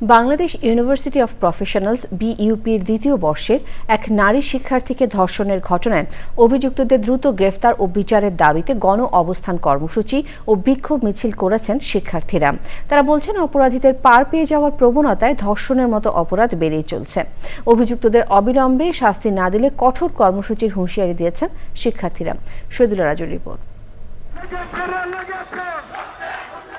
Bangladesh university of professionals বিইউপির দ্বিতীয় বর্ষের এক নারী শিক্ষার্থীকে ধর্ষণের ঘটনায় অভিযুক্তদের দ্রুত গ্রেফতার ও বিচারের দাবিতে গণ অবস্থান কর্মসূচি ও বিক্ষোভ মিছিল করেছেন শিক্ষার্থীরা। তারা বলছেন, অপরাধীদের পার পেয়ে যাওয়ার প্রবণতায় ধর্ষণের মতো অপরাধ বেড়েই চলছে। অভিযুক্তদের অবিলম্বে শাস্তি না দিলে কঠোর কর্মসূচির হুঁশিয়ারি দিয়েছেন শিক্ষার্থীরা। শহীদুল্লাহ রাজুর রিপোর্ট।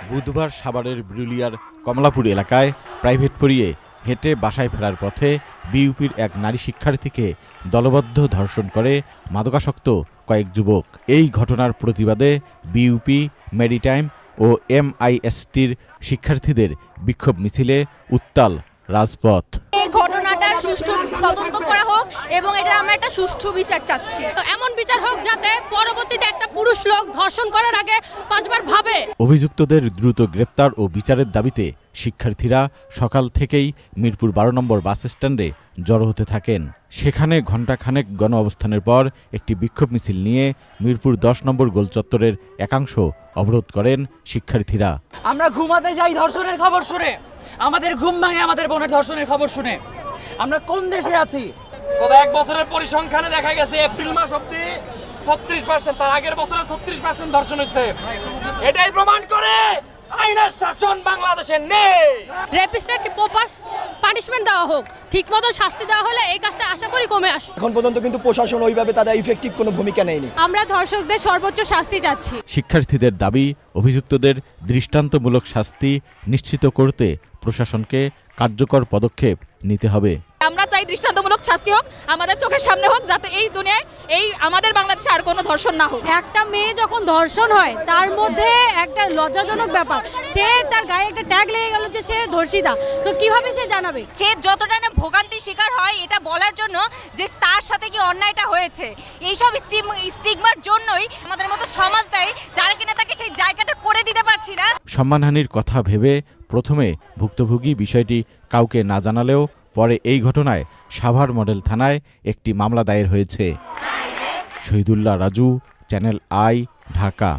বুধবার সাভারের বিরুলিয়ার কমলাপুর এলাকায় প্রাইভেট পড়িয়ে হেঁটে বাসায় ফেরার পথে বিইউপির এক নারী শিক্ষার্থীকে দলবদ্ধ ধর্ষণ করে মাদকাসক্ত কয়েক যুবক। এই ঘটনার প্রতিবাদে বিইউপি, মেরিটাইম ও এমআইএসটির শিক্ষার্থীদের বিক্ষোভ মিছিলে উত্তাল রাজপথ। ঘটনাটার সুষ্ঠু তদন্ত করা হোক এবং এটা আমরা একটা সুষ্ঠু বিচার চাচ্ছি। তো এমন বিচার হোক যাতে পরবর্তীতে একটা পুরুষ লোক ধর্ষণ করার আগে পাঁচবার ভাবে। অভিযুক্তদের দ্রুত গ্রেপ্তার ও বিচারের দাবিতে শিক্ষার্থীরা সকাল থেকেই মিরপুর 12 নম্বর বাস স্ট্যান্ডে জড়ো হতে থাকেন। সেখানে ঘণ্টাখানেক গণ অবস্থানের পর একটি বিক্ষোভ মিছিল নিয়ে মিরপুর 10 নম্বর গোল চত্বরের একাংশ অবরোধ করেন শিক্ষার্থীরা। আমরা ঘুমাতে যাই ধর্ষণের খবর শুনে, আমাদের ঘুম ভাঙে আমাদের বোনের ধর্ষণের খবর শুনে। আমরা কোন দেশে আছি? গত এক বছরের পরিসংখ্যানে দেখা গেছে এপ্রিল মাস অবধি 36%, তার আগের বছরে 36% ধর্ষণ হয়েছে। এটাই প্রমাণ করে আইনের শাসন বাংলাদেশে নেই। রেপিস্টকে প্রপার পানিশমেন্ট দেওয়া হোক, ঠিকমতো শাস্তি দেওয়া হলে এই কাজটা আশা করি কমে আসবে। এখন পর্যন্ত কিন্তু প্রশাসন ওইভাবে তাদের ইফেক্টিভ কোনো ভূমিকা নেয়নি। আমরা ধর্ষকদের সর্বোচ্চ শাস্তি চাচ্ছি। শিক্ষার্থীদের দাবি, অভিযুক্তদের দৃষ্টান্তমূলক শাস্তি নিশ্চিত করতে প্রশাসনকে কার্যকর পদক্ষেপ নিতে হবে। আমরা চাই দৃষ্টান্তমূলক শাস্তি হোক, আমাদের চোখের সামনে হোক, যাতে এই দুনিয়ায় এই আমাদের বাংলাদেশে আর কোনো ধর্ষণ না হোক। একটা মেয়ে যখন ধর্ষণ হয় তার মধ্যে একটা লজ্জাজনক ব্যাপার, সে তার গায়ে একটা ট্যাগ লেগে গেল যে সে ধর্ষিতা, তো কিভাবে সে জানাবে? সে যতটা না ভোগান্তির শিকার হয় এটা বলার জন্য যে তার সাথে কি অন্যায়টা হয়েছে, এইসব স্টিগমার জন্যই আমাদের মতো সমাজ দেয় যারা কিনা তাকে সেই জায়গাটা করে দিতে পারছি না। সম্মানহানির কথা ভেবে প্রথমে ভুক্তভোগী বিষয়টি কাউকে না জানালেও পরে এই ঘটনায় সাভার মডেল থানায় একটি মামলা দায়ের হয়েছে। Shahidullah Raju, channel I, Dhaka.